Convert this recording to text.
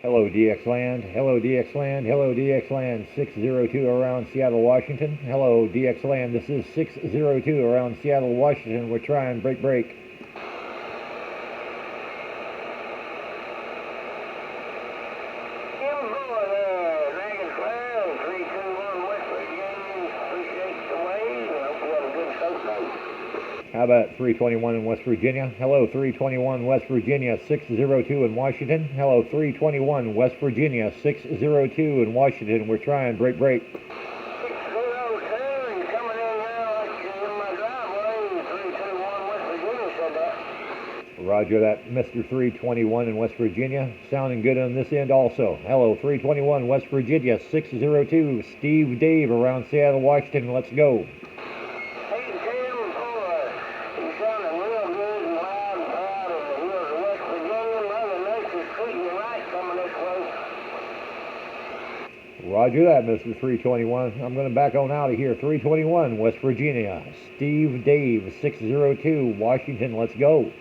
Hello, DX Land. Hello, DX Land. Hello, DX Land. 602 around Seattle, Washington. Hello, DX Land. This is 602 around Seattle, Washington. We're trying break. How about 321 in West Virginia? Hello, 321 West Virginia, 602 in Washington. Hello, 321 West Virginia, 602 in Washington. We're trying break. 602, you're coming in now like you're in my driveway. 321 West Virginia said that. Roger that, Mr. 321 in West Virginia. Sounding good on this end also. Hello, 321 West Virginia, 602. SteveDave around Seattle, Washington. Let's go. Roger that, Mr. 321. I'm going to back on out of here. 321, West Virginia. SteveDave, 602, Washington. Let's go.